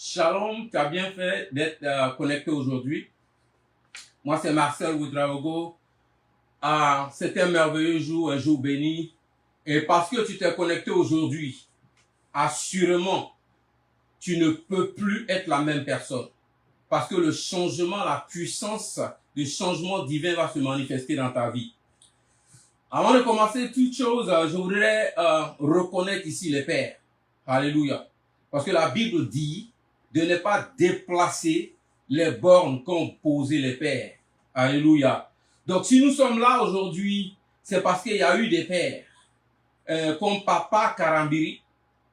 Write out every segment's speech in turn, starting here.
Shalom, tu as bien fait d'être connecté aujourd'hui. Moi, c'est Marcel Ouedraogo. C'était un merveilleux jour, un jour béni. Et parce que tu t'es connecté aujourd'hui, assurément, tu ne peux plus être la même personne. Parce que le changement, la puissance du changement divin va se manifester dans ta vie. Avant de commencer toute chose, je voudrais reconnaître ici les pères. Alléluia. Parce que la Bible dit de ne pas déplacer les bornes qu'ont posées les pères. Alléluia. Donc si nous sommes là aujourd'hui, c'est parce qu'il y a eu des pères. Comme Papa Karambiri.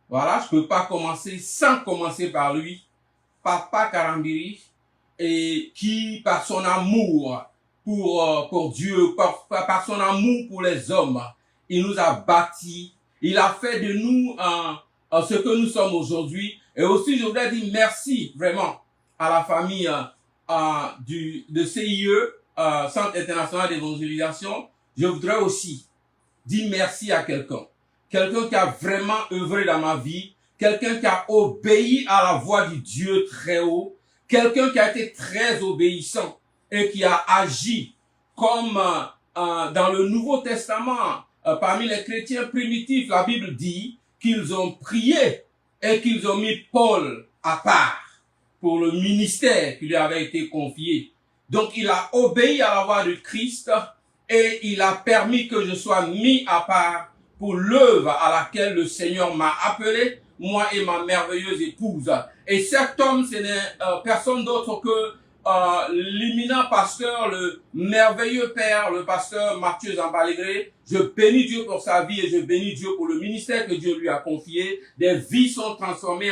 Voilà, je ne peux pas commencer sans commencer par lui. Papa Karambiri, et qui par son amour pour Dieu, par son amour pour les hommes, il nous a bâtis, il a fait de nous ce que nous sommes aujourd'hui. Et aussi, je voudrais dire merci vraiment à la famille de CIE, Centre International d'Évangélisation. Je voudrais aussi dire merci à quelqu'un qui a vraiment œuvré dans ma vie, quelqu'un qui a obéi à la voix du Dieu très haut, quelqu'un qui a été très obéissant et qui a agi comme dans le Nouveau Testament, parmi les chrétiens primitifs, la Bible dit qu'ils ont prié et qu'ils ont mis Paul à part pour le ministère qui lui avait été confié. Donc il a obéi à la voix de Christ et il a permis que je sois mis à part pour l'œuvre à laquelle le Seigneur m'a appelé, moi et ma merveilleuse épouse. Et cet homme, ce n'est personne d'autre que l'éminent pasteur, le merveilleux père, le pasteur Mathieu Zambalegré. Je bénis Dieu pour sa vie et je bénis Dieu pour le ministère que Dieu lui a confié. Des vies sont transformées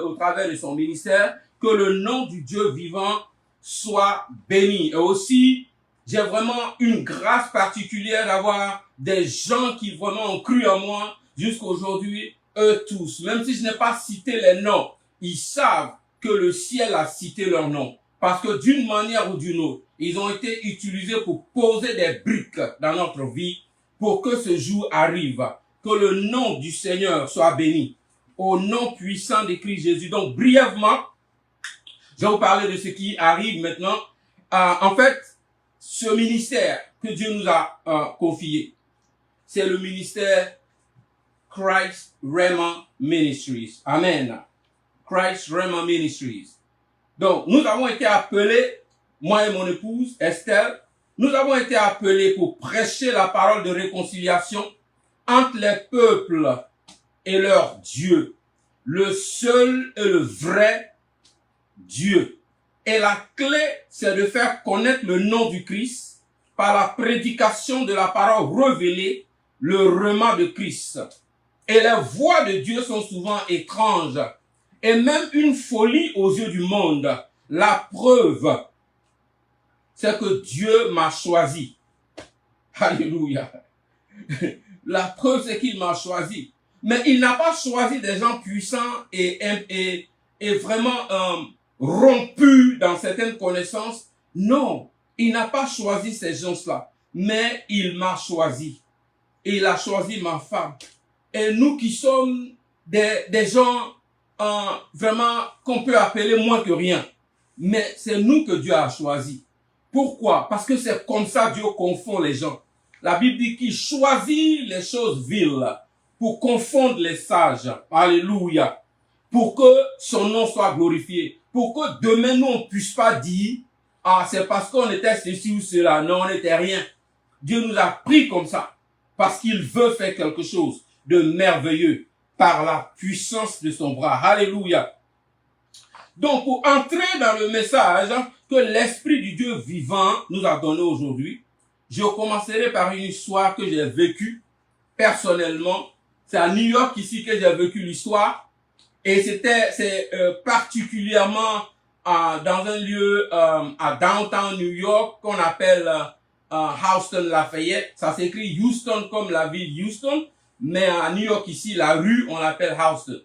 au travers de son ministère. Que le nom du Dieu vivant soit béni. Et aussi, j'ai vraiment une grâce particulière d'avoir des gens qui vraiment ont cru en moi jusqu'à aujourd'hui, eux tous. Même si je n'ai pas cité les noms, ils savent que le ciel a cité leurs noms. Parce que d'une manière ou d'une autre, ils ont été utilisés pour poser des briques dans notre vie pour que ce jour arrive. Que le nom du Seigneur soit béni. Au nom puissant de Christ Jésus. Donc, brièvement, je vais vous parler de ce qui arrive maintenant. En fait, ce ministère que Dieu nous a confié, c'est le ministère Christ Rhema Ministries. Amen. Christ Rhema Ministries. Donc, nous avons été appelés, moi et mon épouse, Estelle, nous avons été appelés pour prêcher la parole de réconciliation entre les peuples et leur Dieu, le seul et le vrai Dieu. Et la clé, c'est de faire connaître le nom du Christ par la prédication de la parole révélée, le rhema de Christ. Et les voix de Dieu sont souvent étranges et même une folie aux yeux du monde. La preuve, c'est que Dieu m'a choisi. Alléluia. La preuve, c'est qu'il m'a choisi. Mais il n'a pas choisi des gens puissants et vraiment rompus dans certaines connaissances. Non, il n'a pas choisi ces gens-là. Mais il m'a choisi. Et il a choisi ma femme. Et nous qui sommes des gens vraiment qu'on peut appeler moins que rien. Mais c'est nous que Dieu a choisi. Pourquoi? Parce que c'est comme ça Dieu confond les gens. La Bible dit qu'il choisit les choses viles pour confondre les sages. Alléluia. Pour que son nom soit glorifié. Pour que demain nous on puisse pas dire c'est parce qu'on était ceci ou cela. Non, on n'était rien. Dieu nous a pris comme ça. Parce qu'il veut faire quelque chose de merveilleux par la puissance de son bras. Alléluia. Donc, pour entrer dans le message que l'Esprit du Dieu vivant nous a donné aujourd'hui, je commencerai par une histoire que j'ai vécue personnellement. C'est à New York ici que j'ai vécu l'histoire. Et c'est particulièrement dans un lieu à downtown New York qu'on appelle Houston Lafayette. Ça s'écrit Houston comme la ville Houston. Mais à New York ici, la rue, on l'appelle Houston.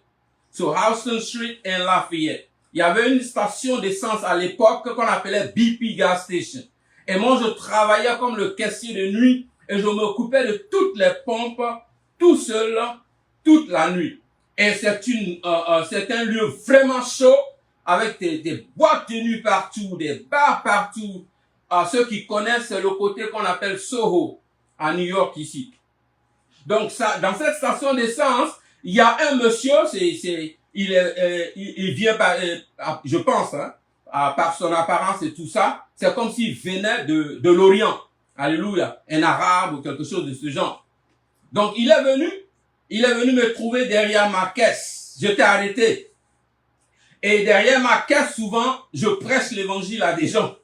So Houston Street and Lafayette. Il y avait une station d'essence à l'époque qu'on appelait BP Gas Station. Et moi, je travaillais comme le caissier de nuit et je m'occupais de toutes les pompes tout seul toute la nuit. Et c'est un lieu vraiment chaud avec des boîtes de nuit partout, des bars partout. Ceux qui connaissent, c'est le côté qu'on appelle Soho, à New York ici. Donc ça, dans cette station d'essence, il y a un monsieur, il vient par, je pense, hein, par son apparence et tout ça, c'est comme s'il venait de l'Orient. Alléluia. Un arabe ou quelque chose de ce genre. Donc il est venu me trouver derrière ma caisse. J'étais arrêté. Et derrière ma caisse, souvent, je prêche l'évangile à des gens.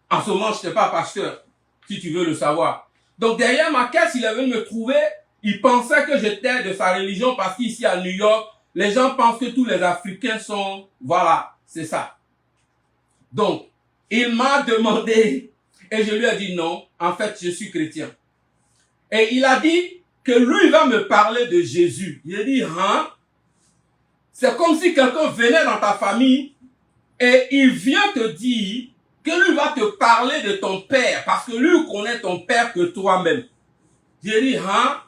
En ce moment, je n'étais pas pasteur, si tu veux le savoir. Donc derrière ma caisse, il est venu me trouver. Il pensait que j'étais de sa religion parce qu'ici à New York, les gens pensent que tous les Africains sont... Voilà, c'est ça. Donc, il m'a demandé et je lui ai dit non, en fait, je suis chrétien. Et il a dit que lui va me parler de Jésus. Il a dit, hein? C'est comme si quelqu'un venait dans ta famille et il vient te dire que lui va te parler de ton père parce que lui connaît ton père que toi-même. J'ai dit, hein?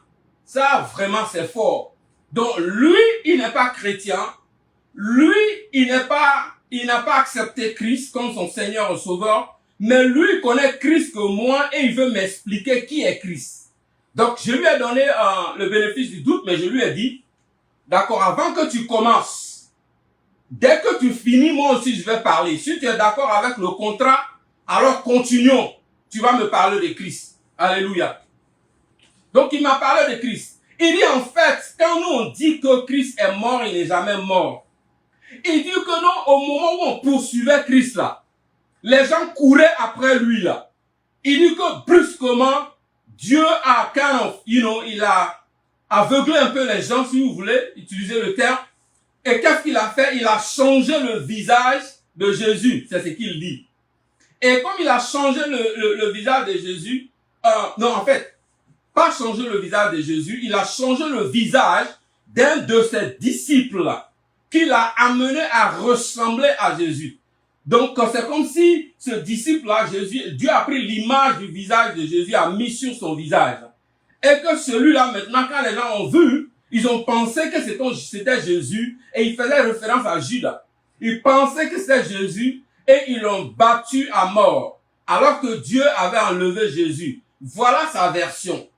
Ça, vraiment, c'est fort. Donc, lui, il n'est pas chrétien. Lui, il n'a pas accepté Christ comme son Seigneur et Sauveur. Mais lui, il connaît Christ que moi et il veut m'expliquer qui est Christ. Donc, je lui ai donné le bénéfice du doute, mais je lui ai dit, d'accord, avant que tu commences, dès que tu finis, moi aussi, je vais parler. Si tu es d'accord avec le contrat, alors continuons. Tu vas me parler de Christ. Alléluia. Donc, il m'a parlé de Christ. Il dit, en fait, quand nous, on dit que Christ est mort, il n'est jamais mort. Il dit que non, au moment où on poursuivait Christ, là, les gens couraient après lui, là. Il dit que brusquement, Dieu a, il a aveuglé un peu les gens, si vous voulez utiliser le terme. Et qu'est-ce qu'il a fait? Il a changé le visage de Jésus. C'est ce qu'il dit. Et comme il a changé le visage de Jésus, non, en fait, pas changé le visage de Jésus, il a changé le visage d'un de ses disciples qu'il a amené à ressembler à Jésus. Donc, c'est comme si ce disciple-là, Dieu a pris l'image du visage de Jésus, a mis sur son visage. Et que celui-là, maintenant, quand les gens ont vu, ils ont pensé que c'était Jésus et ils faisaient référence à Judas. Ils pensaient que c'était Jésus et ils l'ont battu à mort. Alors que Dieu avait enlevé Jésus. Voilà sa version.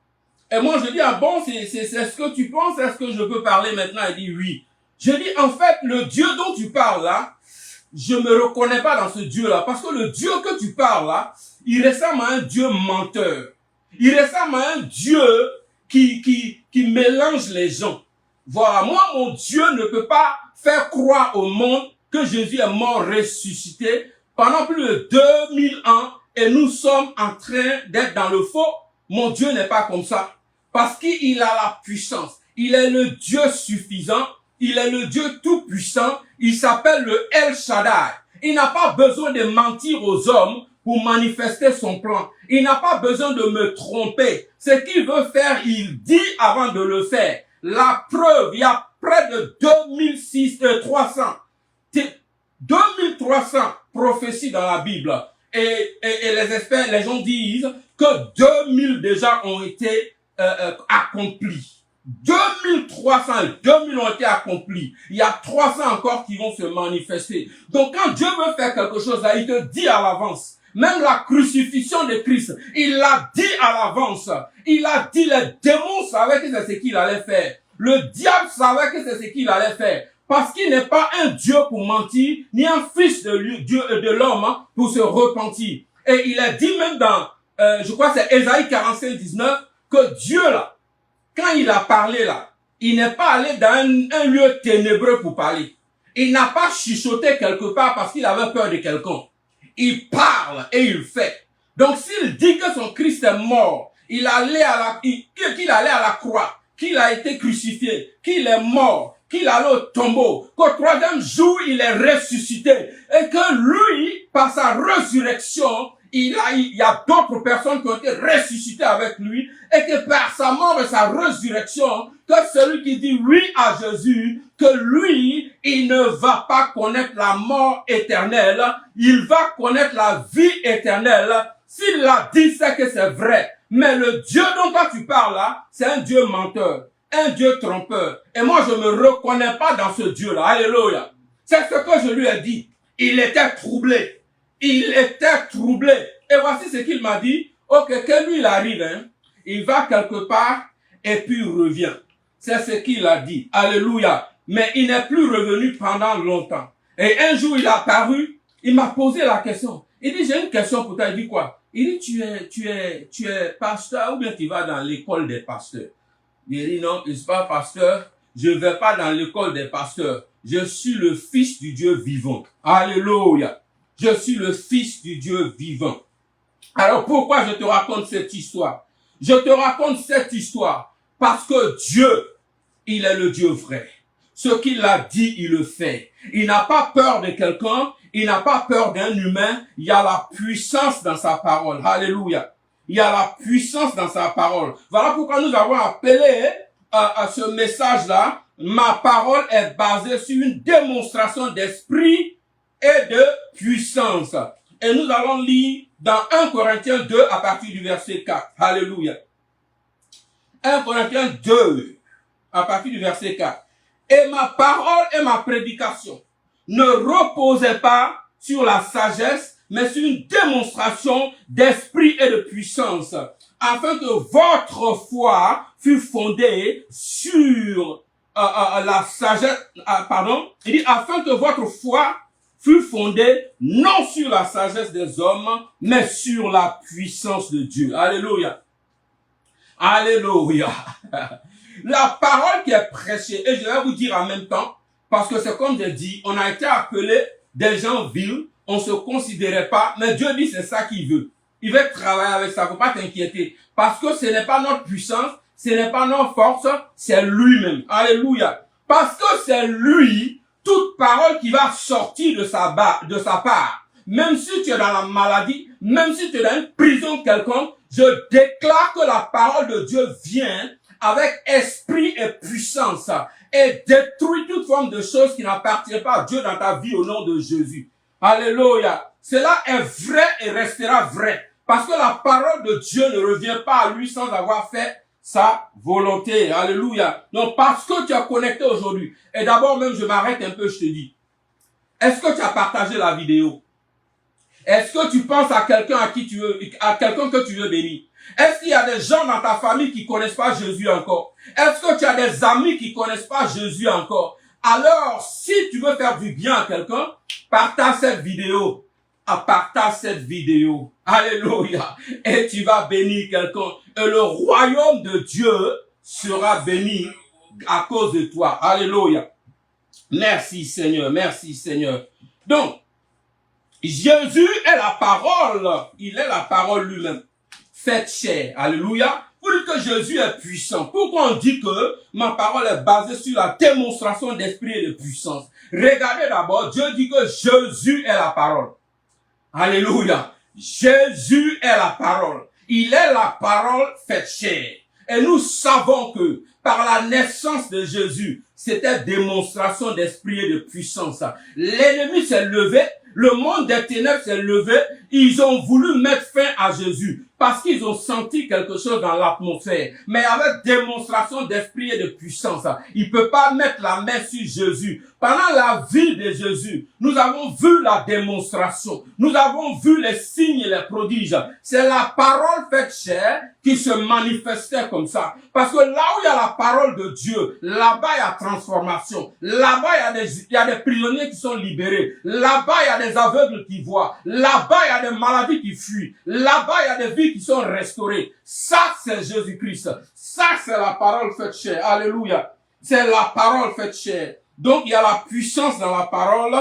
Et moi, je dis, ah bon, c'est ce que tu penses, est-ce que je peux parler maintenant? Il dit oui. Je dis, en fait, le Dieu dont tu parles là, je me reconnais pas dans ce Dieu-là. Parce que le Dieu que tu parles là, il ressemble à un Dieu menteur. Il ressemble à un Dieu qui mélange les gens. Voilà, moi, mon Dieu ne peut pas faire croire au monde que Jésus est mort ressuscité pendant plus de 2000 ans et nous sommes en train d'être dans le faux. Mon Dieu n'est pas comme ça. Parce qu'il a la puissance. Il est le Dieu suffisant. Il est le Dieu tout-puissant. Il s'appelle le El Shaddai. Il n'a pas besoin de mentir aux hommes pour manifester son plan. Il n'a pas besoin de me tromper. Ce qu'il veut faire, il dit avant de le faire. La preuve, il y a près de 2300 prophéties dans la Bible. Et les experts, les gens disent que 2000 déjà ont été accomplis. 2300, 2000 ont été accomplis. Il y a 300 encore qui vont se manifester. Donc quand Dieu veut faire quelque chose là, il te dit à l'avance. Même la crucifixion de Christ, il l'a dit à l'avance. Il a dit, les démons savaient que c'est ce qu'il allait faire. Le diable savait que c'est ce qu'il allait faire. Parce qu'il n'est pas un Dieu pour mentir, ni un fils de l'homme pour se repentir. Et il a dit même dans, je crois que c'est Ésaïe 45, 19, que Dieu là, quand il a parlé là, il n'est pas allé dans un lieu ténébreux pour parler. Il n'a pas chuchoté quelque part parce qu'il avait peur de quelqu'un. Il parle et il fait. Donc s'il dit que son Christ est mort, qu'il allait à la croix, qu'il a été crucifié, qu'il est mort, qu'il allait au tombeau, qu'au troisième jour il est ressuscité, et que lui, par sa résurrection, il y a d'autres personnes qui ont été ressuscitées avec lui, et que par sa mort et sa résurrection, que celui qui dit oui à Jésus, que lui, il ne va pas connaître la mort éternelle, il va connaître la vie éternelle. S'il l'a dit, c'est que c'est vrai. Mais le Dieu dont toi tu parles là, c'est un Dieu menteur, un Dieu trompeur. Et moi, je me reconnais pas dans ce Dieu-là. Alléluia. C'est ce que je lui ai dit. Il était troublé. Il était troublé. Et voici ce qu'il m'a dit. Ok, que lui il arrive, hein, il va quelque part et puis il revient. C'est ce qu'il a dit. Alléluia. Mais il n'est plus revenu pendant longtemps. Et un jour il est apparu, il m'a posé la question. Il dit, j'ai une question pour toi. Il dit quoi? Il dit, tu es pasteur ou bien tu vas dans l'école des pasteurs? Il dit, non, je ne suis pas pasteur. Je ne vais pas dans l'école des pasteurs. Je suis le fils du Dieu vivant. Alléluia. Je suis le fils du Dieu vivant. Alors pourquoi je te raconte cette histoire? Je te raconte cette histoire parce que Dieu, il est le Dieu vrai. Ce qu'il a dit, il le fait. Il n'a pas peur de quelqu'un, il n'a pas peur d'un humain. Il y a la puissance dans sa parole. Alléluia. Il y a la puissance dans sa parole. Voilà pourquoi nous avons appelé à ce message-là, ma parole est basée sur une démonstration d'esprit et de puissance. Et nous allons lire dans 1 Corinthiens 2 à partir du verset 4. Alléluia. 1 Corinthiens 2 à partir du verset 4. Et ma parole et ma prédication ne reposaient pas sur la sagesse, mais sur une démonstration d'esprit et de puissance, afin que votre foi fût fondée sur la sagesse, il dit, afin que votre foi fut fondée non sur la sagesse des hommes, mais sur la puissance de Dieu. Alléluia. Alléluia. La parole qui est prêchée, et je vais vous dire en même temps, parce que c'est comme je dis, on a été appelés des gens vils, on se considérait pas, mais Dieu dit c'est ça qu'il veut. Il veut travailler avec ça, faut pas t'inquiéter. Parce que ce n'est pas notre puissance, ce n'est pas notre force, c'est lui-même. Alléluia. Parce que c'est lui, toute parole qui va sortir de sa part, même si tu es dans la maladie, même si tu es dans une prison quelconque, je déclare que la parole de Dieu vient avec esprit et puissance et détruit toute forme de choses qui n'appartiennent pas à Dieu dans ta vie au nom de Jésus. Alléluia. Cela est vrai et restera vrai. Parce que la parole de Dieu ne revient pas à lui sans avoir fait sa volonté. Alléluia. Donc parce que tu as connecté aujourd'hui. Et d'abord même je m'arrête un peu, je te dis. Est-ce que tu as partagé la vidéo? Est-ce que tu penses à quelqu'un à quelqu'un que tu veux bénir? Est-ce qu'il y a des gens dans ta famille qui connaissent pas Jésus encore? Est-ce que tu as des amis qui connaissent pas Jésus encore? Alors, si tu veux faire du bien à quelqu'un, partage cette vidéo. Partage cette vidéo. Alléluia. Et tu vas bénir quelqu'un. Et le royaume de Dieu sera béni à cause de toi. Alléluia. Merci Seigneur. Merci Seigneur. Donc, Jésus est la parole. Il est la parole lui-même. Faite chair. Alléluia. Pour dire que Jésus est puissant. Pourquoi on dit que ma parole est basée sur la démonstration d'esprit et de puissance? Regardez d'abord, Dieu dit que Jésus est la parole. Alléluia. Jésus est la parole. Il est la parole faite chair. Et nous savons que par la naissance de Jésus, c'était démonstration d'esprit et de puissance. L'ennemi s'est levé, le monde des ténèbres s'est levé, ils ont voulu mettre fin à Jésus parce qu'ils ont senti quelque chose dans l'atmosphère. Mais avec démonstration d'esprit et de puissance, il ne peut pas mettre la main sur Jésus. Pendant la vie de Jésus, nous avons vu la démonstration, nous avons vu les signes et les prodiges. C'est la parole faite chair qui se manifestait comme ça. Parce que là où il y a la parole de Dieu, là-bas il y a transformation. Là-bas il y a des prisonniers qui sont libérés. Là-bas il y a des aveugles qui voient. Là-bas il y a des maladies qui fuient. Là-bas il y a des vies qui sont restaurées. Ça c'est Jésus-Christ. Ça c'est la parole faite chair. Alléluia. C'est la parole faite chair. Donc il y a la puissance dans la parole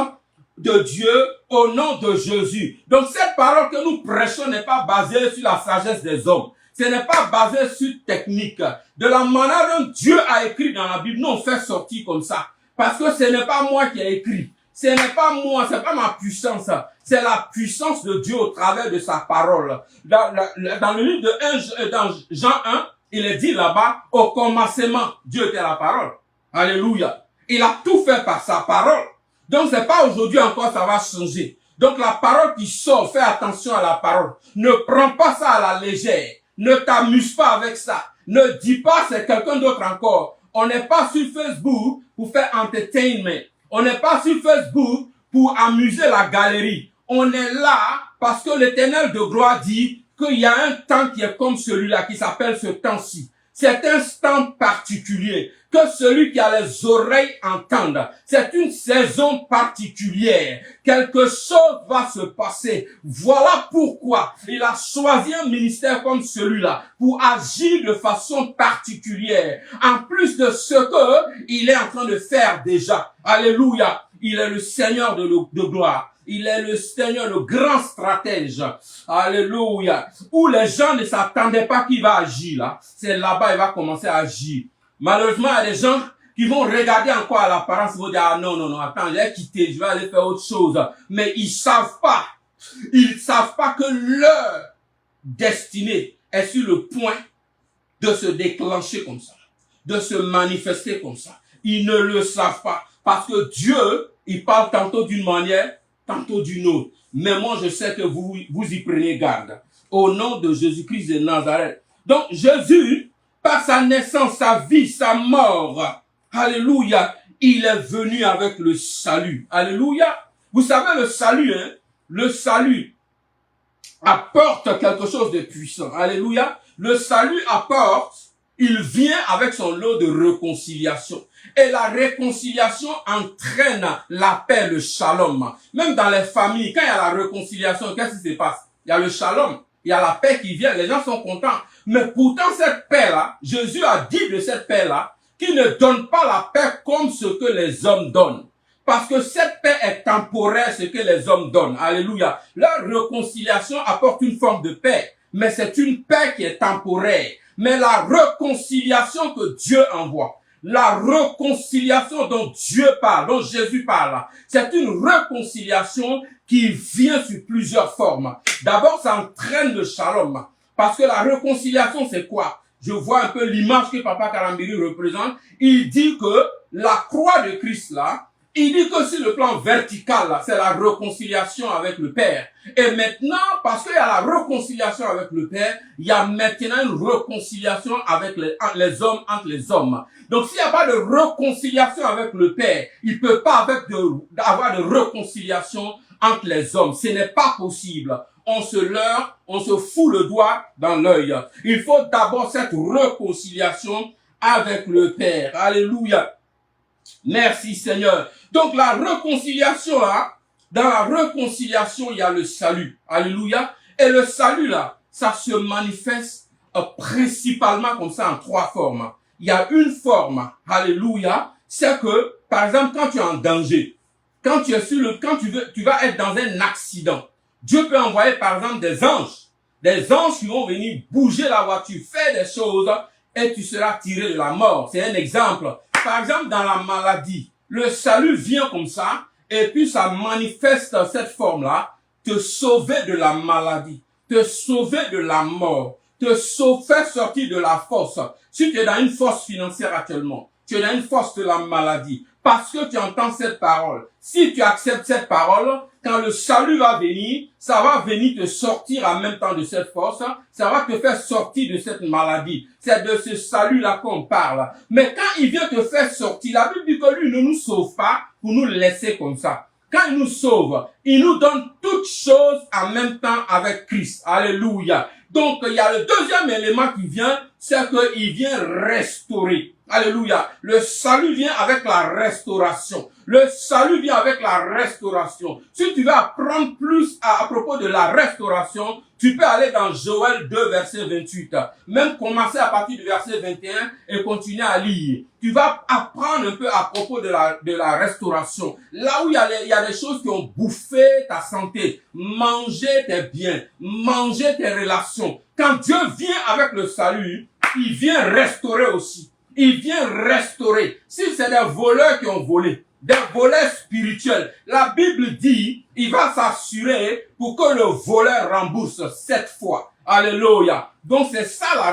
de Dieu au nom de Jésus. Donc cette parole que nous prêchons n'est pas basée sur la sagesse des hommes. Ce n'est pas basé sur technique. De la manière dont Dieu a écrit dans la Bible, nous on fait sortir comme ça. Parce que ce n'est pas moi qui ai écrit. Ce n'est pas moi, c'est pas ma puissance. C'est la puissance de Dieu au travers de sa parole. Dans le livre de dans Jean 1, il est dit là-bas, au commencement, Dieu était la parole. Alléluia. Il a tout fait par sa parole. Donc c'est pas aujourd'hui encore ça va changer. Donc la parole qui sort, fais attention à la parole. Ne prends pas ça à la légère. Ne t'amuse pas avec ça. Ne dis pas c'est quelqu'un d'autre encore. On n'est pas sur Facebook pour faire entertainment. On n'est pas sur Facebook pour amuser la galerie. On est là parce que l'Éternel de gloire dit qu'il y a un temps qui est comme celui-là, qui s'appelle ce temps-ci. C'est un temps particulier que celui qui a les oreilles entende. C'est une saison particulière. Quelque chose va se passer. Voilà pourquoi il a choisi un ministère comme celui-là pour agir de façon particulière. En plus de ce que il est en train de faire déjà. Alléluia. Il est le Seigneur de gloire. Il est le Seigneur, le grand stratège. Alléluia. Où les gens ne s'attendaient pas qu'il va agir là. C'est là-bas il va commencer à agir. Malheureusement, il y a des gens qui vont regarder encore à l'apparence, vont dire, ah non, attends, j'ai quitté, je vais aller faire autre chose. Mais ils savent pas que leur destinée est sur le point de se déclencher comme ça, de se manifester comme ça. Ils ne le savent pas. Parce que Dieu, il parle tantôt d'une manière, tantôt d'une autre. Mais moi, je sais que vous y prenez garde. Au nom de Jésus-Christ de Nazareth. Donc, Jésus, par sa naissance, sa vie, sa mort, alléluia, il est venu avec le salut. Alléluia. Vous savez, le salut, le salut apporte quelque chose de puissant. Alléluia. Le salut apporte, il vient avec son lot de réconciliation. Et la réconciliation entraîne la paix, le shalom. Même dans les familles, quand il y a la réconciliation, qu'est-ce qui se passe? Il y a le shalom, il y a la paix qui vient, les gens sont contents. Mais pourtant, cette paix-là, Jésus a dit de cette paix-là, qu'il ne donne pas la paix comme ce que les hommes donnent. Parce que cette paix est temporaire, ce que les hommes donnent. Alléluia. La réconciliation apporte une forme de paix, mais c'est une paix qui est temporaire. Mais la réconciliation que Dieu envoie, la réconciliation dont Dieu parle, dont Jésus parle, c'est une réconciliation qui vient sur plusieurs formes. D'abord, ça entraîne le shalom. Parce que la réconciliation, c'est quoi? Je vois un peu l'image que Papa Karambiri représente. Il dit que la croix de Christ, là, il dit que sur le plan vertical, là, c'est la réconciliation avec le Père. Et maintenant, parce qu'il y a la réconciliation avec le Père, il y a maintenant une réconciliation avec les hommes, entre les hommes. Donc, s'il n'y a pas de réconciliation avec le Père, il ne peut pas avoir de réconciliation entre les hommes. Ce n'est pas possible. On se leurre, on se fout le doigt dans l'œil. Il faut d'abord cette réconciliation avec le Père. Alléluia. Merci Seigneur. Donc la réconciliation là, dans la réconciliation, il y a le salut. Alléluia. Et le salut là, ça se manifeste principalement comme ça en trois formes. Il y a une forme, alléluia, c'est que, par exemple, quand tu es en danger, quand tu vas être dans un accident, Dieu peut envoyer par exemple des anges qui vont venir bouger la voiture, faire des choses et tu seras tiré de la mort. C'est un exemple. Par exemple, dans la maladie, le salut vient comme ça et puis ça manifeste cette forme-là, te sauver de la maladie, te sauver de la mort, te faire sortir de la force. Si tu es dans une force financière actuellement, tu es dans une force de la maladie, parce que tu entends cette parole. Si tu acceptes cette parole, quand le salut va venir, ça va venir te sortir en même temps de cette force, ça va te faire sortir de cette maladie. C'est de ce salut-là qu'on parle. Mais quand il vient te faire sortir, la Bible dit que lui ne nous sauve pas pour nous laisser comme ça. Quand il nous sauve, il nous donne toutes choses en même temps avec Christ. Alléluia. Donc, il y a le deuxième élément qui vient, c'est qu'il vient restaurer. Alléluia. Le salut vient avec la restauration. Le salut vient avec la restauration. Si tu veux apprendre plus à propos de la restauration, tu peux aller dans Joël 2, verset 28. Même commencer à partir du verset 21 et continuer à lire. Tu vas apprendre un peu à propos de la restauration. Là où il y a des choses qui ont bouffé ta santé, manger tes biens, manger tes relations. Quand Dieu vient avec le salut, il vient restaurer aussi. Il vient restaurer. Si c'est des voleurs qui ont volé, des voleurs spirituels, la Bible dit, il va s'assurer pour que le voleur rembourse 7 fois. Alléluia. Donc c'est ça la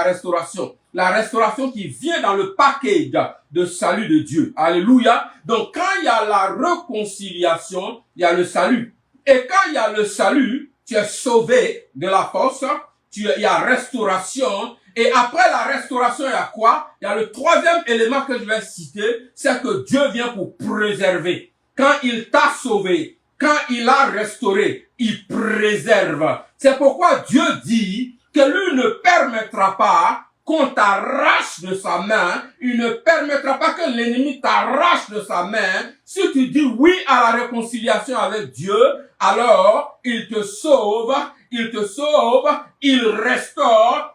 restauration. La restauration qui vient dans le package de salut de Dieu. Alléluia. Donc quand il y a la réconciliation, il y a le salut. Et quand il y a le salut, tu es sauvé de la force, il y a restauration. Et après la restauration, il y a quoi? Il y a le troisième élément que je vais citer, c'est que Dieu vient pour préserver. Quand il t'a sauvé, quand il a restauré, il préserve. C'est pourquoi Dieu dit que lui ne permettra pas qu'on t'arrache de sa main, il ne permettra pas que l'ennemi t'arrache de sa main. Si tu dis oui à la réconciliation avec Dieu, alors il te sauve, il restaure,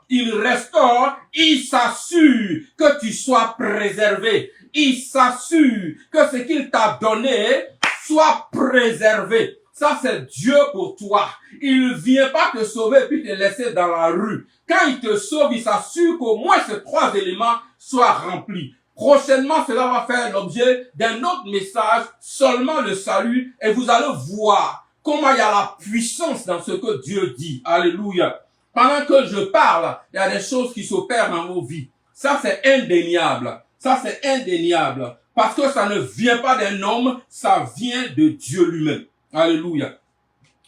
il s'assure que tu sois préservé, il s'assure que ce qu'il t'a donné soit préservé. Ça, c'est Dieu pour toi. Il ne vient pas te sauver et puis te laisser dans la rue. Quand il te sauve, il s'assure qu'au moins ces trois éléments soient remplis. Prochainement, cela va faire l'objet d'un autre message, seulement le salut, et vous allez voir comment il y a la puissance dans ce que Dieu dit. Alléluia. Pendant que je parle, il y a des choses qui s'opèrent dans vos vies. Ça, c'est indéniable. Ça, c'est indéniable. Parce que ça ne vient pas d'un homme, ça vient de Dieu lui-même. Alléluia.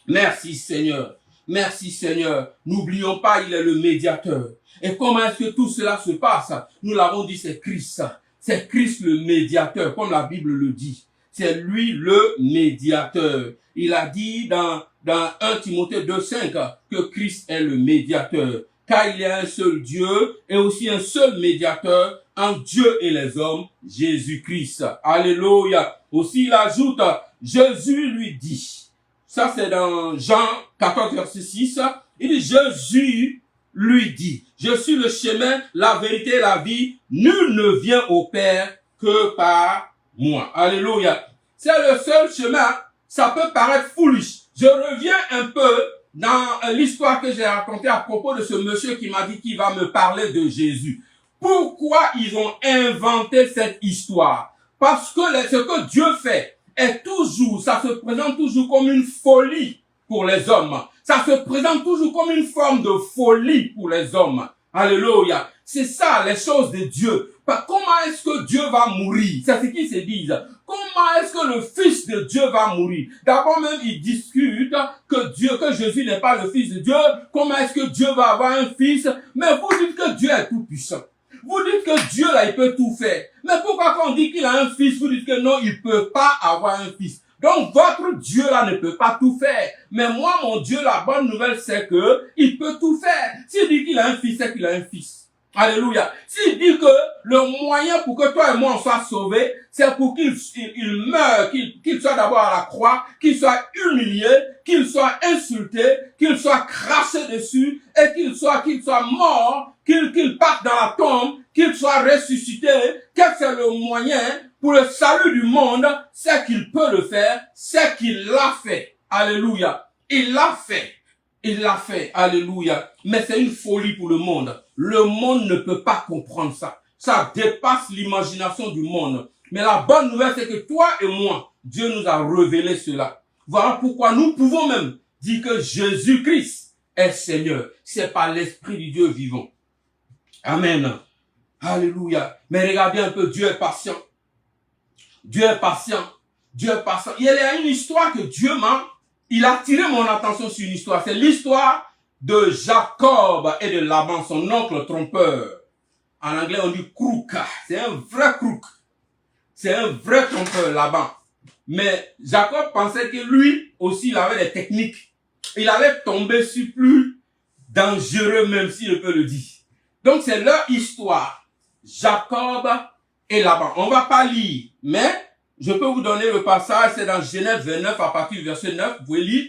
Merci Seigneur. Merci Seigneur. N'oublions pas, il est le médiateur. Et comment est-ce que tout cela se passe? Nous l'avons dit, c'est Christ. C'est Christ le médiateur, comme la Bible le dit. C'est lui le médiateur. Il a dit dans 1 Timothée 2,5 que Christ est le médiateur. Car il y a un seul Dieu et aussi un seul médiateur entre Dieu et les hommes, Jésus-Christ. Alléluia. Aussi il ajoute, Jésus lui dit, ça c'est dans Jean 14, verset 6, il dit, Jésus lui dit, je suis le chemin, la vérité et la vie, nul ne vient au Père que par moi. Alléluia. C'est le seul chemin, ça peut paraître foolish. Je reviens un peu dans l'histoire que j'ai racontée à propos de ce monsieur qui m'a dit qu'il va me parler de Jésus. Pourquoi ils ont inventé cette histoire? Parce que ce que Dieu fait est toujours, ça se présente toujours comme une folie pour les hommes. Ça se présente toujours comme une forme de folie pour les hommes. Alléluia. C'est ça, les choses de Dieu. Comment est-ce que Dieu va mourir? C'est ce qu'ils se disent. Comment est-ce que le Fils de Dieu va mourir? D'abord même, ils discutent que Jésus n'est pas le Fils de Dieu. Comment est-ce que Dieu va avoir un fils? Mais vous dites que Dieu est tout puissant. Vous dites que Dieu, là, il peut tout faire. Mais pourquoi quand on dit qu'il a un fils, vous dites que non, il peut pas avoir un fils? Donc, votre Dieu, là, ne peut pas tout faire. Mais moi, mon Dieu, la bonne nouvelle, c'est que il peut tout faire. S'il dit qu'il a un fils, c'est qu'il a un fils. Alléluia. S'il dit que le moyen pour que toi et moi on soit sauvés, c'est pour qu'il meure, qu'il soit d'abord à la croix, qu'il soit humilié, qu'il soit insulté, qu'il soit craché dessus, et qu'il soit mort, qu'il parte dans la tombe, qu'il soit ressuscité, que c'est le moyen pour le salut du monde, c'est qu'il peut le faire, c'est qu'il l'a fait. Alléluia. Il l'a fait. Il l'a fait, alléluia. Mais c'est une folie pour le monde. Le monde ne peut pas comprendre ça. Ça dépasse l'imagination du monde. Mais la bonne nouvelle, c'est que toi et moi, Dieu nous a révélé cela. Voilà pourquoi nous pouvons même dire que Jésus-Christ est Seigneur. C'est par l'Esprit du Dieu vivant. Amen. Alléluia. Mais regardez un peu, Dieu est patient. Dieu est patient. Dieu est patient. Il y a une histoire que Dieu il a attiré mon attention sur une histoire. C'est l'histoire de Jacob et de Laban, son oncle trompeur. En anglais, on dit crook. C'est un vrai crook. C'est un vrai trompeur, Laban. Mais Jacob pensait que lui aussi, il avait des techniques. Il allait tomber sur plus dangereux, même si je peux le dire. Donc, c'est leur histoire. Jacob et Laban. On va pas lire, mais je peux vous donner le passage, c'est dans Genèse 29 à partir du verset 9, vous pouvez lire,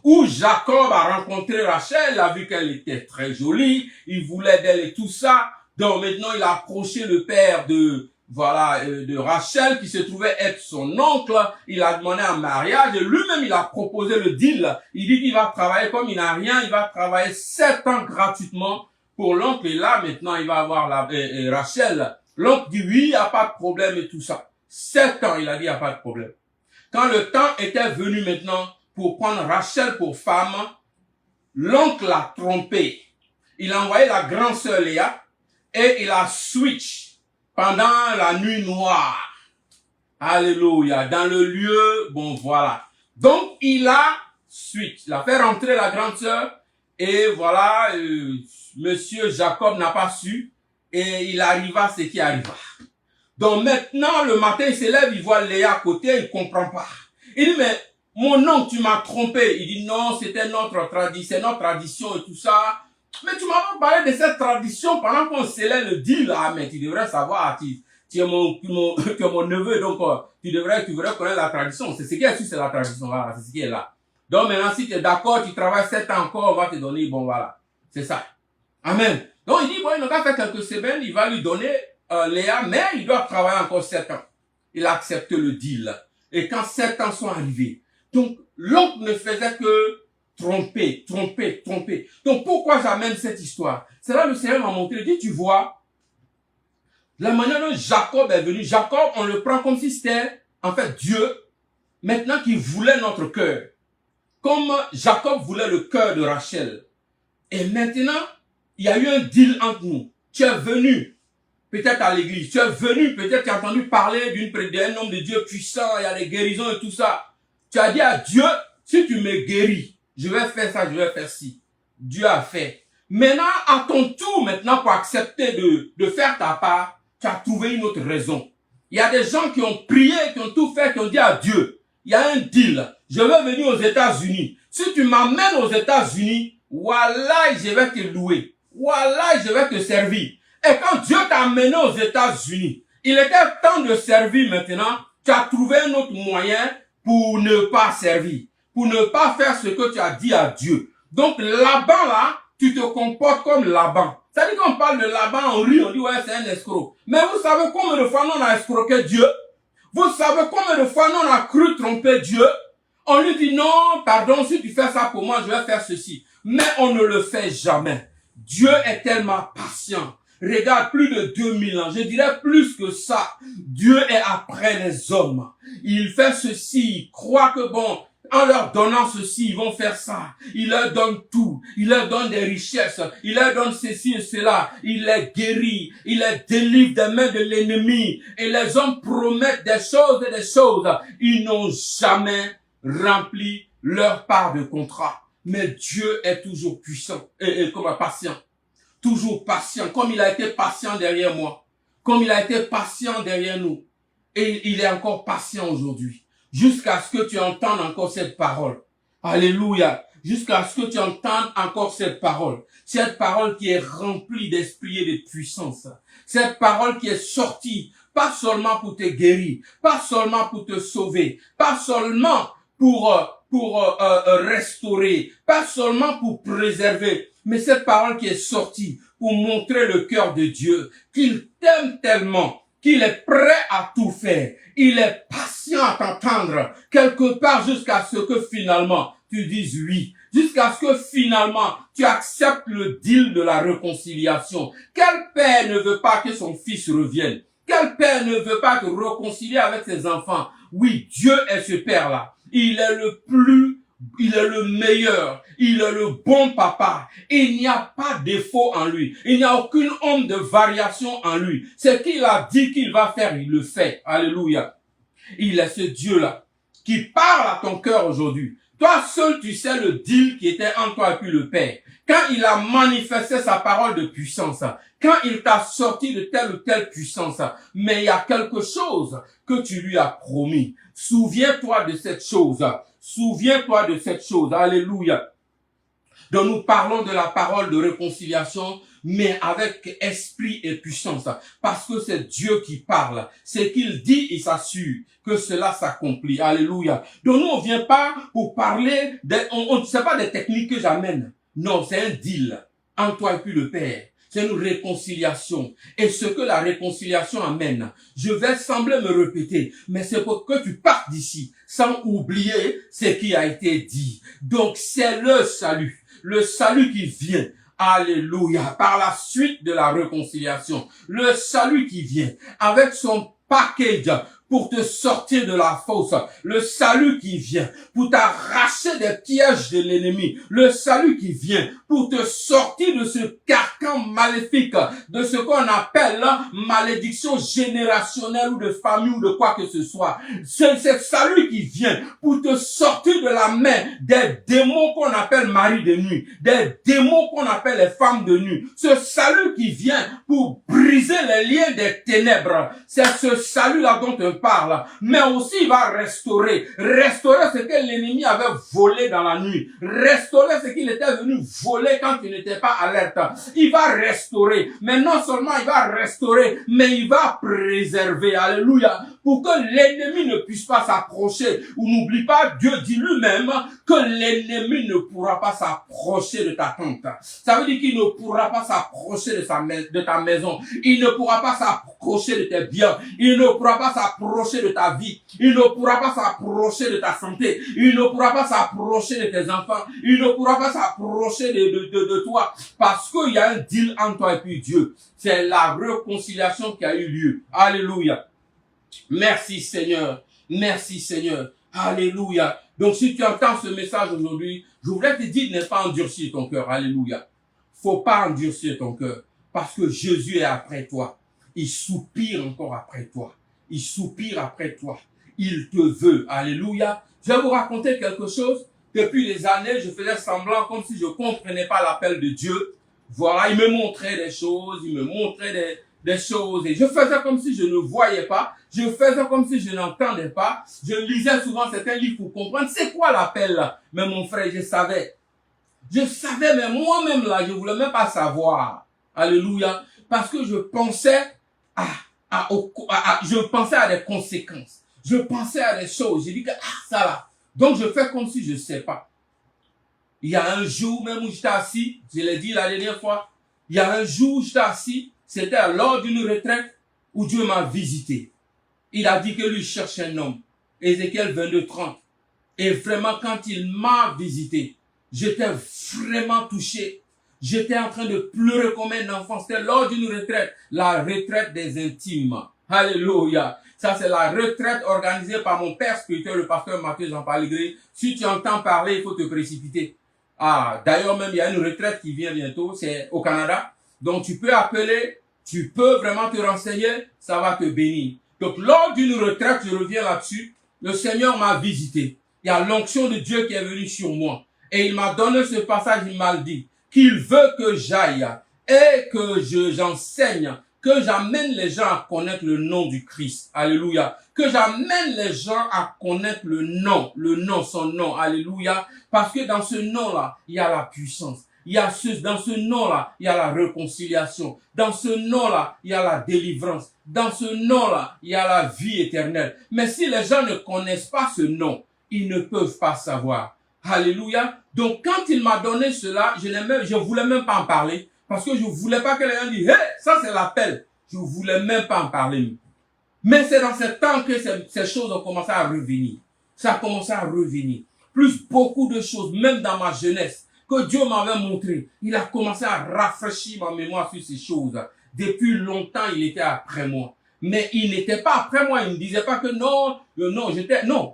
où Jacob a rencontré Rachel, il a vu qu'elle était très jolie, il voulait d'elle et tout ça, donc maintenant il a approché le père de Rachel qui se trouvait être son oncle, il a demandé un mariage et lui-même il a proposé le deal, il dit qu'il va travailler comme il n'a rien, il va travailler 7 ans gratuitement pour l'oncle et là maintenant il va avoir Rachel. L'oncle dit oui, il n'y a pas de problème et tout ça. 7 ans, il a dit, il n'y a pas de problème. Quand le temps était venu maintenant pour prendre Rachel pour femme, l'oncle l'a trompé. Il a envoyé la grande sœur Léa et il a switch pendant la nuit noire. Alléluia. Dans le lieu, bon voilà. Donc, il a switch. Il a fait rentrer la grande sœur Et voilà, monsieur Jacob n'a pas su et il arriva ce qui arriva. Donc maintenant, le matin, il se lève, il voit Léa à côté, il comprend pas. Il dit, mais mon oncle, tu m'as trompé. Il dit, non, c'était notre tradition et tout ça. Mais tu m'as pas parlé de cette tradition pendant qu'on scellait le deal. Ah, mais tu devrais savoir, tu es mon neveu, donc tu devrais connaître la tradition. C'est ce qui est sûr, c'est la tradition, voilà, c'est ce qui est là. Donc maintenant, si tu es d'accord, tu travailles 7 ans encore, on va te donner, bon voilà, c'est ça. Amen. Donc il dit, bon, il n'a qu'à faire quelques semaines, il va lui donner Léa, mais il doit travailler encore 7 ans. Il a accepté le deal. Et quand 7 ans sont arrivés, donc l'oncle ne faisait que tromper. Donc pourquoi j'amène cette histoire? C'est là que le Seigneur m'a montré, il dit, tu vois, la manière dont Jacob est venu, Jacob, on le prend comme si c'était, en fait, Dieu, maintenant qui voulait notre cœur. Comme Jacob voulait le cœur de Rachel. Et maintenant, il y a eu un deal entre nous. Tu es venu, peut-être à l'église. Tu es venu, peut-être tu as entendu parler d'un homme de Dieu puissant, il y a des guérisons et tout ça. Tu as dit à Dieu, si tu me guéris, je vais faire ça, je vais faire ci. Dieu a fait. Maintenant, à ton tour, maintenant, pour accepter de faire ta part, tu as trouvé une autre raison. Il y a des gens qui ont prié, qui ont tout fait, qui ont dit à Dieu, il y a un deal. Je veux venir aux États-Unis. Si tu m'amènes aux États-Unis, voilà, je vais te louer. Voilà, je vais te servir. Et quand Dieu t'a amené aux États-Unis, il était temps de servir maintenant. Tu as trouvé un autre moyen pour ne pas servir. Pour ne pas faire ce que tu as dit à Dieu. Donc, Laban là, tu te comportes comme Laban. C'est-à-dire qu'on parle de Laban, on rit, on dit ouais, c'est un escroc. Mais vous savez combien de fois nous on a escroqué Dieu? Vous savez combien de fois nous on a cru tromper Dieu? On lui dit non, pardon, si tu fais ça pour moi, je vais faire ceci. Mais on ne le fait jamais. Dieu est tellement patient. Regarde, plus de 2000 ans, je dirais plus que ça. Dieu est après les hommes. Il fait ceci, il croit que bon, en leur donnant ceci, ils vont faire ça. Il leur donne tout. Il leur donne des richesses. Il leur donne ceci et cela. Il les guérit. Il les délivre des mains de l'ennemi. Et les hommes promettent des choses et des choses. Ils n'ont jamais rempli leur part de contrat. Mais Dieu est toujours puissant et comme patient. Toujours patient. Comme il a été patient derrière moi. Comme il a été patient derrière nous. Et il est encore patient aujourd'hui. Jusqu'à ce que tu entendes encore cette parole. Alléluia. Jusqu'à ce que tu entendes encore cette parole. Cette parole qui est remplie d'esprit et de puissance. Cette parole qui est sortie, pas seulement pour te guérir, pas seulement pour te sauver, pas seulement pour restaurer, pas seulement pour préserver, mais cette parole qui est sortie pour montrer le cœur de Dieu, qu'il t'aime tellement, qu'il est prêt à tout faire. Il est patient à t'entendre quelque part jusqu'à ce que finalement tu dises oui. Jusqu'à ce que finalement tu acceptes le deal de la réconciliation. Quel père ne veut pas que son fils revienne? Quel père ne veut pas te réconcilier avec ses enfants? Oui, Dieu est ce père-là. Il est le meilleur, il est le bon papa. Il n'y a pas de défaut en lui. Il n'y a aucune ombre de variation en lui. Ce qu'il a dit qu'il va faire, il le fait. Alléluia. Il est ce Dieu-là qui parle à ton cœur aujourd'hui. Toi seul, tu sais le deal qui était entre toi et puis le Père. Quand il a manifesté sa parole de puissance, quand il t'a sorti de telle ou telle puissance, mais il y a quelque chose que tu lui as promis. Souviens-toi de cette chose. Souviens-toi de cette chose. Alléluia. Donc nous parlons de la parole de réconciliation, mais avec esprit et puissance. Parce que c'est Dieu qui parle. C'est qu'il dit, il s'assure que cela s'accomplit. Alléluia. Donc nous, on vient pas pour parler, c'est pas des techniques que j'amène. Non, c'est un deal entre toi et puis le Père. C'est une réconciliation. Et ce que la réconciliation amène, je vais sembler me répéter, mais c'est pour que tu partes d'ici sans oublier ce qui a été dit. Donc c'est le salut qui vient. Alléluia. Par la suite de la réconciliation. Le salut qui vient avec son package pour te sortir de la fosse. Le salut qui vient pour t'arracher des pièges de l'ennemi. Le salut qui vient pour te sortir de ce carcan maléfique, de ce qu'on appelle malédiction générationnelle ou de famille ou de quoi que ce soit. C'est ce salut qui vient pour te sortir de la main des démons qu'on appelle mari de nuit, des démons qu'on appelle les femmes de nuit. Ce salut qui vient pour briser les liens des ténèbres. C'est ce salut-là dont on parle. Mais aussi il va restaurer. Restaurer ce que l'ennemi avait volé dans la nuit. Restaurer ce qu'il était venu voler quand tu n'étais pas alerte. Il va restaurer. Mais non seulement il va restaurer, mais il va préserver. Alléluia. Pour que l'ennemi ne puisse pas s'approcher. Ou n'oublie pas, Dieu dit lui-même que l'ennemi ne pourra pas s'approcher de ta tente. Ça veut dire qu'il ne pourra pas s'approcher de ta maison. Il ne pourra pas s'approcher de tes biens. Il ne pourra pas s'approcher de ta vie. Il ne pourra pas s'approcher de ta santé. Il ne pourra pas s'approcher de tes enfants. Il ne pourra pas s'approcher de toi. Parce qu'il y a un deal entre toi et puis Dieu. C'est la réconciliation qui a eu lieu. Alléluia. Merci Seigneur. Merci Seigneur. Alléluia. Donc si tu entends ce message aujourd'hui, je voudrais te dire de ne pas endurcir ton cœur. Alléluia. Faut pas endurcir ton cœur. Parce que Jésus est après toi. Il soupire encore après toi. Il soupire après toi. Il te veut. Alléluia. Je vais vous raconter quelque chose. Depuis des années, je faisais semblant comme si je comprenais pas l'appel de Dieu. Voilà, il me montrait des choses, il me montrait des choses. Et je faisais comme si je ne voyais pas. Je faisais comme si je n'entendais pas. Je lisais souvent certains livres pour comprendre c'est quoi l'appel là. Mais mon frère, je savais. Je savais, mais moi-même là, je voulais même pas savoir. Alléluia. Parce que je pensais je pensais à des conséquences. Je pensais à des choses. J'ai dit que, ça là. Donc je fais comme si je ne sais pas. Il y a un jour même où j'étais assis, je l'ai dit la dernière fois, il y a un jour où j'étais assis, c'était lors d'une retraite où Dieu m'a visité. Il a dit que lui cherche un homme. Ézéchiel 22:30. Et vraiment, quand il m'a visité, j'étais vraiment touché. J'étais en train de pleurer comme un enfant. C'était lors d'une retraite, la retraite des intimes. Alléluia. Ça, c'est la retraite organisée par mon père spirituel, le pasteur Mathieu Jean Palligré. Si tu entends parler, il faut te précipiter. D'ailleurs, même, il y a une retraite qui vient bientôt, c'est au Canada. Donc, tu peux appeler, tu peux vraiment te renseigner, ça va te bénir. Donc, lors d'une retraite, je reviens là-dessus, le Seigneur m'a visité. Il y a l'onction de Dieu qui est venue sur moi. Et il m'a donné ce passage, il m'a dit qu'il veut que j'aille et que j'enseigne, que j'amène les gens à connaître le nom du Christ. Alléluia. Que j'amène les gens à connaître le nom, son nom. Alléluia. Parce que dans ce nom-là, il y a la puissance. Dans ce nom-là, il y a la réconciliation. Dans ce nom-là, il y a la délivrance. Dans ce nom-là, il y a la vie éternelle. Mais si les gens ne connaissent pas ce nom, ils ne peuvent pas savoir. Alléluia. Donc, quand il m'a donné cela, je voulais même pas en parler. Parce que je voulais pas que les gens disent, hey, ça c'est l'appel. Je voulais même pas en parler. Mais c'est dans ce temps que ces choses ont commencé à revenir. Ça a commencé à revenir. Plus beaucoup de choses, même dans ma jeunesse, que Dieu m'avait montré. Il a commencé à rafraîchir ma mémoire sur ces choses. Depuis longtemps, il était après moi. Mais il n'était pas après moi. Il ne disait pas que non,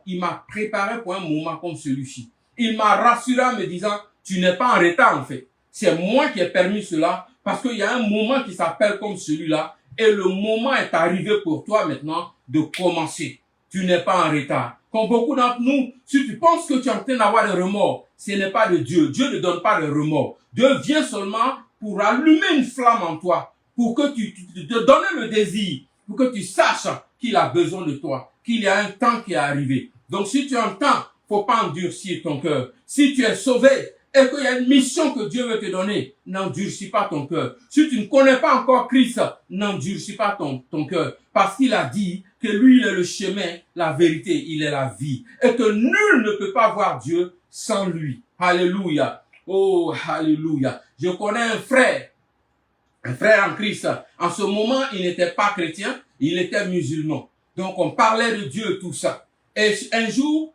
il m'a préparé pour un moment comme celui-ci. Il m'a rassuré en me disant, tu n'es pas en retard en fait. C'est moi qui ai permis cela parce qu'il y a un moment qui s'appelle comme celui-là et le moment est arrivé pour toi maintenant de commencer. Tu n'es pas en retard. Comme beaucoup d'entre nous, si tu penses que tu es en train d'avoir des remords, ce n'est pas de Dieu. Dieu ne donne pas de remords. Dieu vient seulement pour allumer une flamme en toi, pour que tu te donnes le désir, pour que tu saches qu'il a besoin de toi, qu'il y a un temps qui est arrivé. Donc si tu entends, faut pas endurcir ton cœur. Si tu es sauvé et qu'il y a une mission que Dieu veut te donner, n'endurcis pas ton cœur. Si tu ne connais pas encore Christ, n'endurcis pas ton cœur. Parce qu'il a dit que lui, il est le chemin, la vérité, il est la vie. Et que nul ne peut pas voir Dieu sans lui. Alléluia. Oh, alléluia. Je connais un frère en Christ. En ce moment, il n'était pas chrétien, il était musulman. Donc, on parlait de Dieu, tout ça. Et un jour,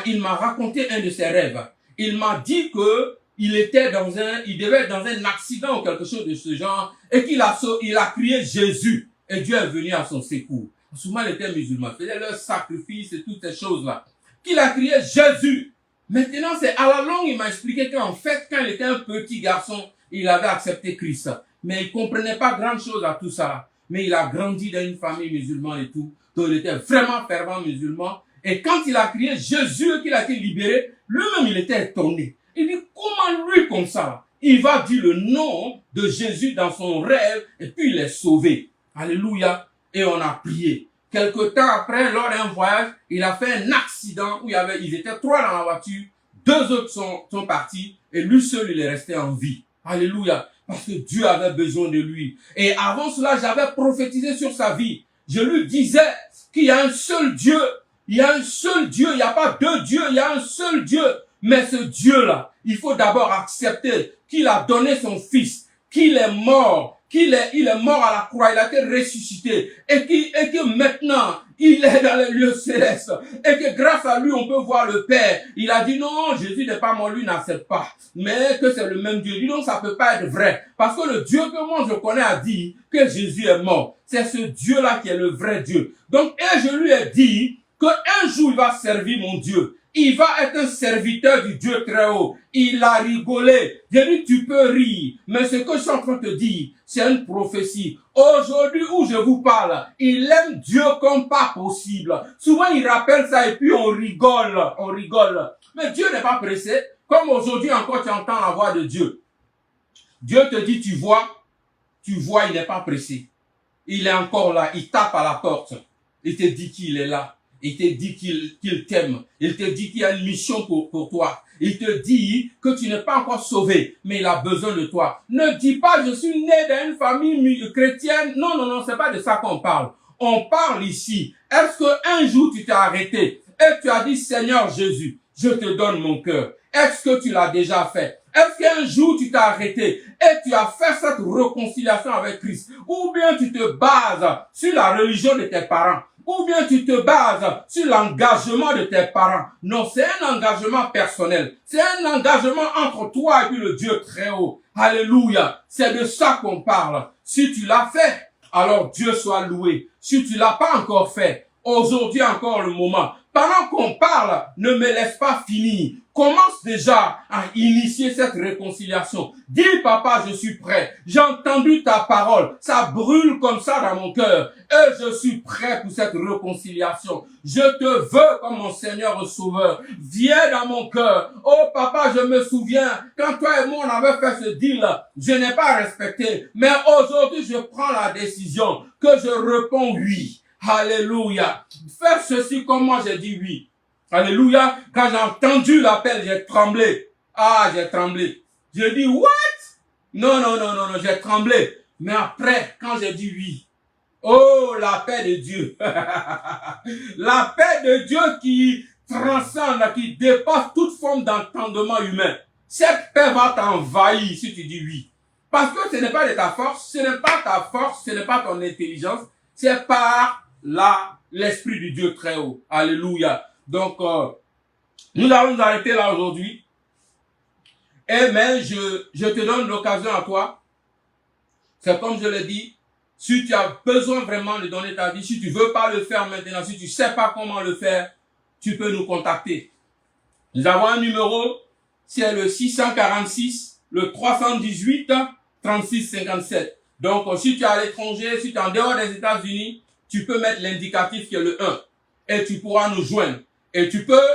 il m'a raconté un de ses rêves. Il m'a dit que il devait être dans un accident ou quelque chose de ce genre, et il a crié Jésus, et Dieu est venu à son secours. Souvent, il était musulman, faisait leurs sacrifices et toutes ces choses-là. Qu'il a crié Jésus. Maintenant, c'est à la longue, il m'a expliqué qu'en fait, quand il était un petit garçon, il avait accepté Christ. Mais il comprenait pas grand chose à tout ça. Mais il a grandi dans une famille musulmane et tout. Donc, il était vraiment fervent musulman. Et quand il a crié Jésus, qu'il a été libéré, lui-même, il était étonné. Il dit, comment lui comme ça? Il va dire le nom de Jésus dans son rêve et puis il est sauvé. Alléluia. Et on a prié. Quelque temps après, lors d'un voyage, il a fait un accident où ils étaient 3 dans la voiture, 2 autres sont partis et lui seul, il est resté en vie. Alléluia. Parce que Dieu avait besoin de lui. Et avant cela, j'avais prophétisé sur sa vie. Je lui disais qu'il y a un seul Dieu. Il y a un seul Dieu. Il n'y a pas 2 dieux. Il y a un seul Dieu. Mais ce Dieu-là, il faut d'abord accepter qu'il a donné son fils, qu'il est mort, il est mort à la croix, il a été ressuscité, et que maintenant, il est dans les lieux célestes, et que grâce à lui, on peut voir le Père. Il a dit non, Jésus n'est pas mort, lui n'accepte pas, mais que c'est le même Dieu. Il dit non, ça peut pas être vrai, parce que le Dieu que moi je connais a dit que Jésus est mort. C'est ce Dieu-là qui est le vrai Dieu. Donc, et je lui ai dit qu'un jour il va servir mon Dieu. Il va être un serviteur du Dieu très haut. Il a rigolé. J'ai dit, tu peux rire. Mais ce que je suis en train de te dire, c'est une prophétie. Aujourd'hui où je vous parle, il aime Dieu comme pas possible. Souvent, il rappelle ça et puis on rigole. Mais Dieu n'est pas pressé. Comme aujourd'hui encore, tu entends la voix de Dieu. Dieu te dit, tu vois, il n'est pas pressé. Il est encore là. Il tape à la porte. Il te dit qu'il est là. Il te dit qu'il t'aime. Il te dit qu'il y a une mission pour toi. Il te dit que tu n'es pas encore sauvé, mais il a besoin de toi. Ne dis pas, je suis né dans une famille chrétienne. Non, c'est pas de ça qu'on parle. On parle ici. Est-ce qu'un jour tu t'es arrêté et tu as dit, Seigneur Jésus, je te donne mon cœur. Est-ce que tu l'as déjà fait? Est-ce qu'un jour tu t'es arrêté et tu as fait cette réconciliation avec Christ? Ou bien tu te bases sur la religion de tes parents? Ou bien tu te bases sur l'engagement de tes parents? Non, c'est un engagement personnel. C'est un engagement entre toi et puis le Dieu très haut. Alléluia. C'est de ça qu'on parle. Si tu l'as fait, alors Dieu soit loué. Si tu l'as pas encore fait, aujourd'hui encore le moment. Pendant qu'on parle, ne me laisse pas finir. Commence déjà à initier cette réconciliation. Dis, papa, je suis prêt. J'ai entendu ta parole. Ça brûle comme ça dans mon cœur. Et je suis prêt pour cette réconciliation. Je te veux comme mon Seigneur Sauveur. Viens dans mon cœur. Oh, papa, je me souviens, quand toi et moi, on avait fait ce deal, je n'ai pas respecté. Mais aujourd'hui, je prends la décision que je réponds oui. Alléluia. Faire ceci comme moi, j'ai dit oui. Alléluia. Quand j'ai entendu l'appel, j'ai tremblé. Ah, j'ai tremblé. J'ai dit, what? Non, j'ai tremblé. Mais après, quand j'ai dit oui, oh, la paix de Dieu. La paix de Dieu qui transcende, qui dépasse toute forme d'entendement humain. Cette paix va t'envahir si tu dis oui. Parce que ce n'est pas de ta force, ce n'est pas ta force, ce n'est pas ton intelligence, c'est par l'Esprit du Dieu très haut. Alléluia. Donc, nous allons nous arrêter là aujourd'hui. Mais je te donne l'occasion à toi. C'est comme je l'ai dit, si tu as besoin vraiment de donner ta vie, si tu veux pas le faire maintenant, si tu sais pas comment le faire, tu peux nous contacter. Nous avons un numéro, c'est le 646, le 318, 36 57. Donc, si tu es à l'étranger, si tu es en dehors des États-Unis, tu peux mettre l'indicatif qui est le 1 et tu pourras nous joindre. Et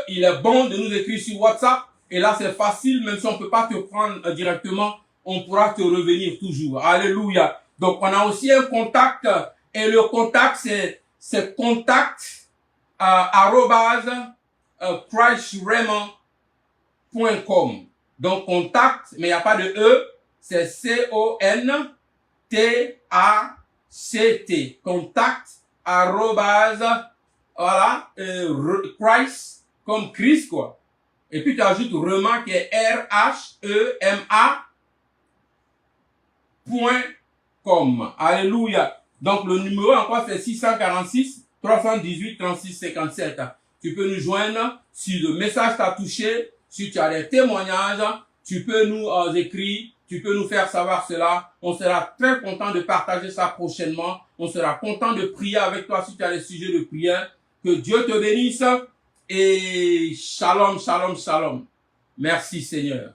il est bon de nous écrire sur WhatsApp et là c'est facile, même si on peut pas te prendre directement, on pourra te revenir toujours. Alléluia. Donc on a aussi un contact et le contact c'est contact @christraymond.com. Donc contact, mais il n'y a pas de E, c'est CONTACT. Contact voilà, Christ, comme Christ, quoi. Et puis tu ajoutes Rema qui est RHEMA.com. Alléluia. Donc le numéro encore c'est 646 318 36 57. Tu peux nous joindre si le message t'a touché, si tu as des témoignages, tu peux nous écrire tu peux nous faire savoir cela. On sera très content de partager ça prochainement. On sera content de prier avec toi si tu as des sujets de prière. Que Dieu te bénisse et shalom, shalom, shalom. Merci Seigneur.